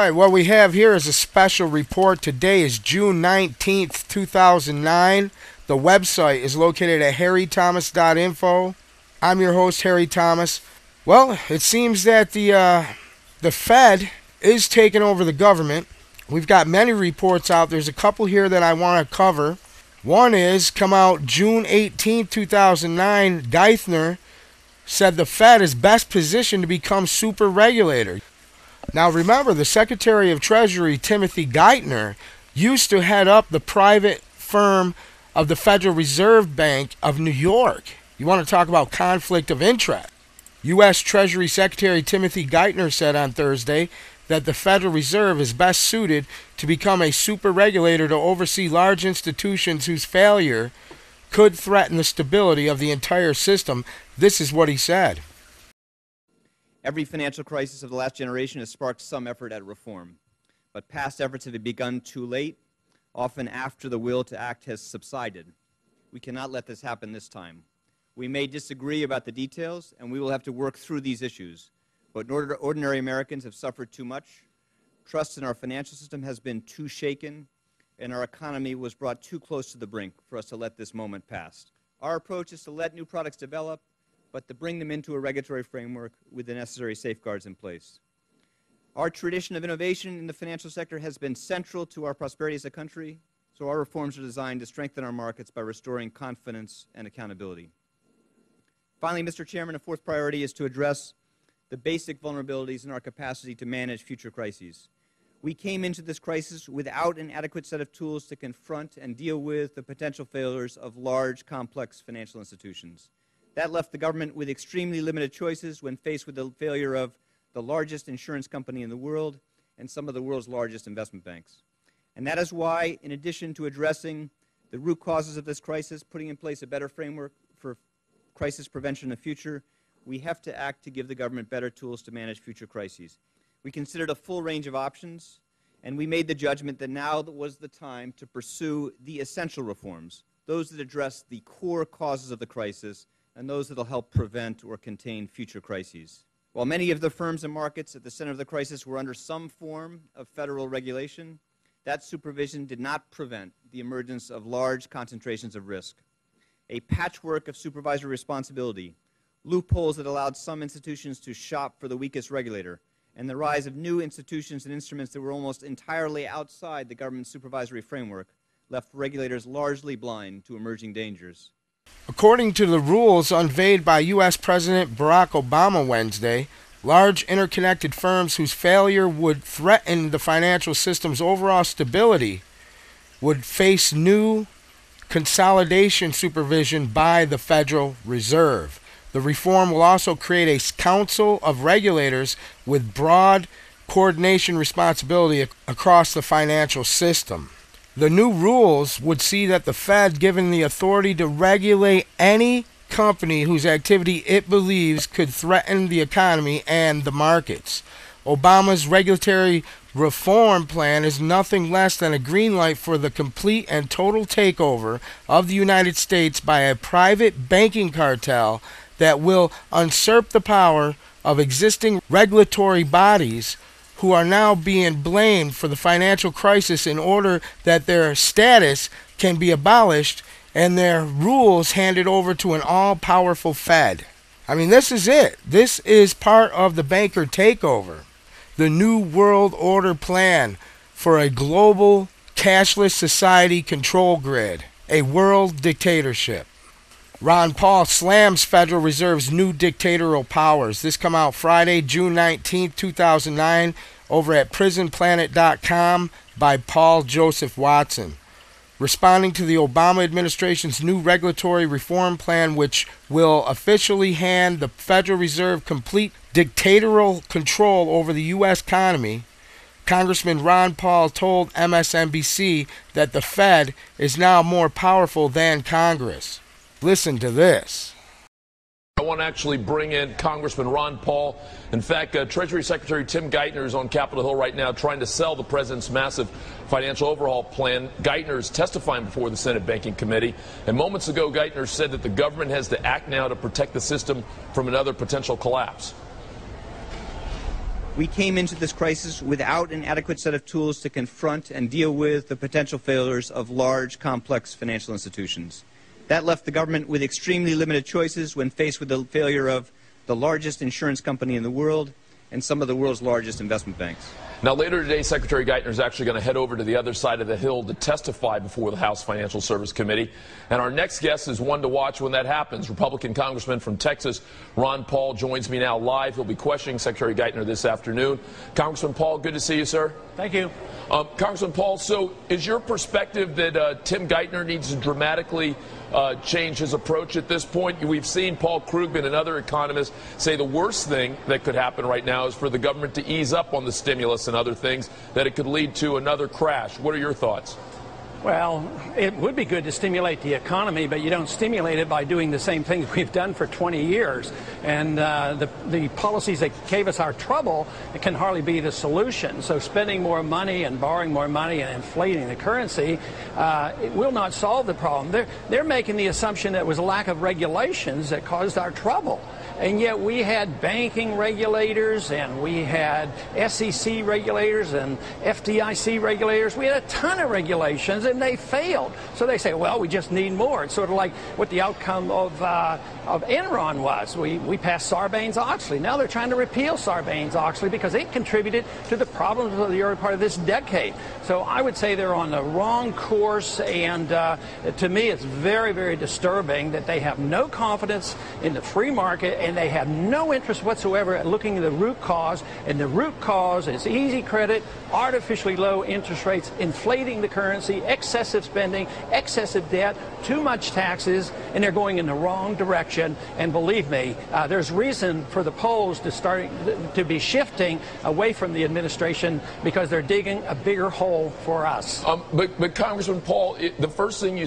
right, what we have here is a special report. Today is June 19th, 2009. The website is located at harrythomas.info. I'm your host, Harry Thomas. Well, it seems that the Fed is taking over the government. We've got many reports out. There's a couple here that I want to cover. One is, come out June 18, 2009, Geithner said the Fed is best positioned to become super regulator. Now remember, the Secretary of Treasury, Timothy Geithner, used to head up the private firm of the Federal Reserve Bank of New York. You want to talk about conflict of interest. U.S. Treasury Secretary Timothy Geithner said on Thursday that the Federal Reserve is best suited to become a super regulator to oversee large institutions whose failure could threaten the stability of the entire system. This is what he said. Every financial crisis of the last generation has sparked some effort at reform, but past efforts have begun too late, often after the will to act has subsided. We cannot let this happen this time. We may disagree about the details, and we will have to work through these issues. But ordinary Americans have suffered too much. Trust in our financial system has been too shaken, and our economy was brought too close to the brink for us to let this moment pass. Our approach is to let new products develop, but to bring them into a regulatory framework with the necessary safeguards in place. Our tradition of innovation in the financial sector has been central to our prosperity as a country, so our reforms are designed to strengthen our markets by restoring confidence and accountability. Finally, Mr. Chairman, a fourth priority is to address the basic vulnerabilities in our capacity to manage future crises. We came into this crisis without an adequate set of tools to confront and deal with the potential failures of large, complex financial institutions. That left the government with extremely limited choices when faced with the failure of the largest insurance company in the world and some of the world's largest investment banks. And that is why, in addition to addressing the root causes of this crisis, putting in place a better framework for crisis prevention in the future, we have to act to give the government better tools to manage future crises. We considered a full range of options, and we made the judgment that now was the time to pursue the essential reforms, those that address the core causes of the crisis and those that will help prevent or contain future crises. While many of the firms and markets at the center of the crisis were under some form of federal regulation, that supervision did not prevent the emergence of large concentrations of risk. A patchwork of supervisory responsibility, loopholes that allowed some institutions to shop for the weakest regulator, and the rise of new institutions and instruments that were almost entirely outside the government's supervisory framework left regulators largely blind to emerging dangers. According to the rules unveiled by U.S. President Barack Obama Wednesday, large interconnected firms whose failure would threaten the financial system's overall stability would face new consolidation supervision by the Federal Reserve. The reform will also create a council of regulators with broad coordination responsibility across the financial system. The new rules would see that the Fed given the authority to regulate any company whose activity it believes could threaten the economy and the markets. Obama's regulatory reform plan is nothing less than a green light for the complete and total takeover of the United States by a private banking cartel that will usurp the power of existing regulatory bodies who are now being blamed for the financial crisis in order that their status can be abolished and their rules handed over to an all-powerful Fed. I mean, this is it. This is part of the banker takeover. The New World Order plan for a global cashless society control grid. A world dictatorship. Ron Paul slams Federal Reserve's new dictatorial powers. This come out Friday, June 19, 2009, over at prisonplanet.com by Paul Joseph Watson. Responding to the Obama administration's new regulatory reform plan, which will officially hand the Federal Reserve complete dictatorial control over the U.S. economy, Congressman Ron Paul told MSNBC that the Fed is now more powerful than Congress. Listen to this. I want to actually bring in Congressman Ron Paul. In fact, Treasury Secretary Tim Geithner is on Capitol Hill right now trying to sell the president's massive financial overhaul plan. Geithner is testifying before the Senate Banking Committee. And moments ago, Geithner said that the government has to act now to protect the system from another potential collapse. We came into this crisis without an adequate set of tools to confront and deal with the potential failures of large, complex financial institutions. That left the government with extremely limited choices when faced with the failure of the largest insurance company in the world and some of the world's largest investment banks. Now, later today, Secretary Geithner is actually going to head over to the other side of the Hill to testify before the House Financial Service Committee. And our next guest is one to watch when that happens. Republican Congressman from Texas, Ron Paul, joins me now live. He'll be questioning Secretary Geithner this afternoon. Congressman Paul, good to see you, sir. Thank you. Congressman Paul, so is your perspective that Tim Geithner needs to dramatically change his approach at this point? We've seen Paul Krugman and other economists say the worst thing that could happen right now is for the government to ease up on the stimulus and other things, that it could lead to another crash. What are your thoughts? Well, it would be good to stimulate the economy, but you don't stimulate it by doing the same things we've done for 20 years. And the policies that gave us our trouble can hardly be the solution. So spending more money and borrowing more money and inflating the currency it will not solve the problem. They're making the assumption that it was a lack of regulations that caused our trouble. And yet we had banking regulators, and we had SEC regulators and FDIC regulators. We had a ton of regulations, and they failed. So they say, well, we just need more. It's sort of like what the outcome of Enron was. We passed Sarbanes-Oxley. Now they're trying to repeal Sarbanes-Oxley because it contributed to the problems of the early part of this decade. So I would say they're on the wrong course, and to me it's very, very disturbing that they have no confidence in the free market, and they have no interest whatsoever at looking at the root cause, and the root cause is easy credit, artificially low interest rates, inflating the currency, excessive spending, excessive debt, too much taxes, and they're going in the wrong direction. And believe me, there's reason for the polls to be shifting away from the administration because they're digging a bigger hole for us. But Congressman Paul, the first thing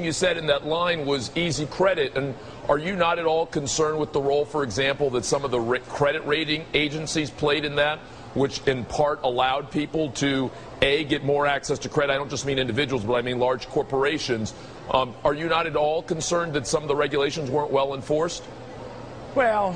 you said in that line was easy credit, and are you not at all concerned with the role, for example, that some of the credit rating agencies played in that, which in part allowed people to, A, get more access to credit? I don't just mean individuals, but I mean large corporations. Are you not at all concerned that some of the regulations weren't well enforced? Well,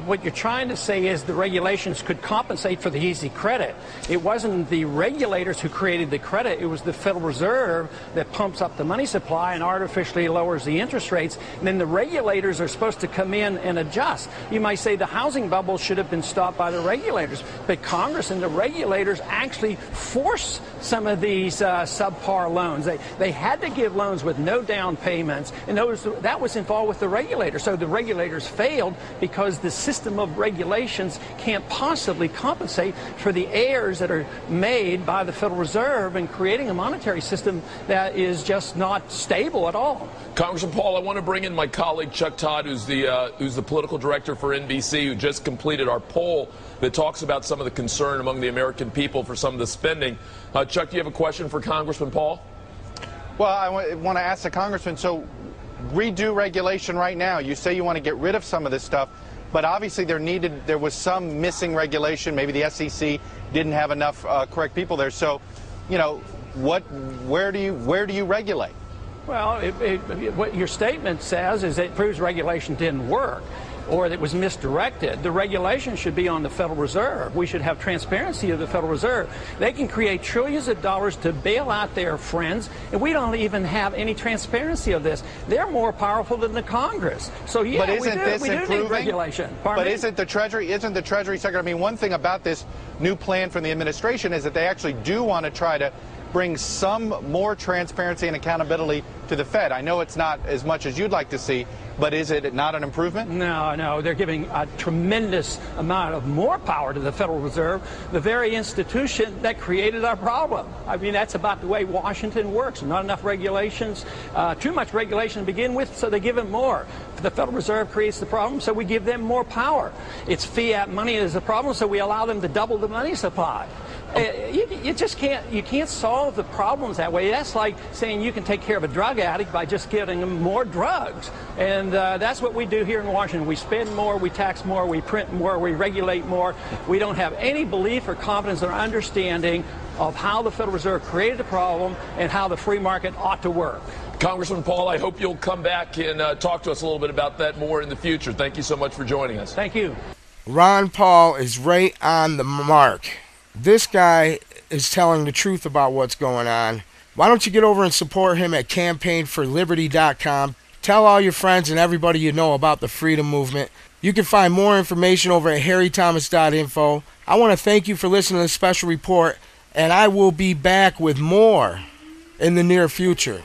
what you're trying to say is the regulations could compensate for the easy credit. It wasn't the regulators who created the credit. It was the Federal Reserve that pumps up the money supply and artificially lowers the interest rates. And then the regulators are supposed to come in and adjust. You might say the housing bubble should have been stopped by the regulators, but Congress and the regulators actually force some of these subpar loans. They had to give loans with no down payments, and that was involved with the regulators. So the regulators failed because the system of regulations can't possibly compensate for the errors that are made by the Federal Reserve in creating a monetary system that is just not stable at all. Congressman Paul, I want to bring in my colleague Chuck Todd, who's the political director for NBC, who just completed our poll that talks about some of the concern among the American people for some of the spending. Chuck, do you have a question for Congressman Paul? Well, I want to ask the Congressman, so redo regulation right now. You say you want to get rid of some of this stuff, but obviously there was some missing regulation. Maybe the SEC didn't have enough correct people there. So, you know, where do you regulate? Well, what your statement says is it proves regulation didn't work, or that it was misdirected. The regulation should be on the Federal Reserve. We should have transparency of the Federal Reserve. They can create trillions of dollars to bail out their friends, and we don't even have any transparency of this. They're more powerful than the Congress. So yeah, but isn't we do need regulation. But isn't the Treasury Secretary? I mean, one thing about this new plan from the administration is that they actually do want to try to bring some more transparency and accountability to the Fed. I know it's not as much as you'd like to see, but is it not an improvement? No, they're giving a tremendous amount of more power to the Federal Reserve, the very institution that created our problem. I mean, that's about the way Washington works. Not enough regulations, too much regulation to begin with, so they give them more. The Federal Reserve creates the problem, so we give them more power. It's fiat money is the problem, so we allow them to double the money supply. You just can't solve the problems that way. That's like saying you can take care of a drug addict by just giving them more drugs. And that's what we do here in Washington. We spend more, we tax more, we print more, we regulate more. We don't have any belief or confidence or understanding of how the Federal Reserve created the problem and how the free market ought to work. Congressman Paul, I hope you'll come back and talk to us a little bit about that more in the future. Thank you so much for joining us. Thank you. Ron Paul is right on the mark. This guy is telling the truth about what's going on. Why don't you get over and support him at campaignforliberty.com. Tell all your friends and everybody you know about the freedom movement. You can find more information over at harrythomas.info. I want to thank you for listening to this special report, and I will be back with more in the near future.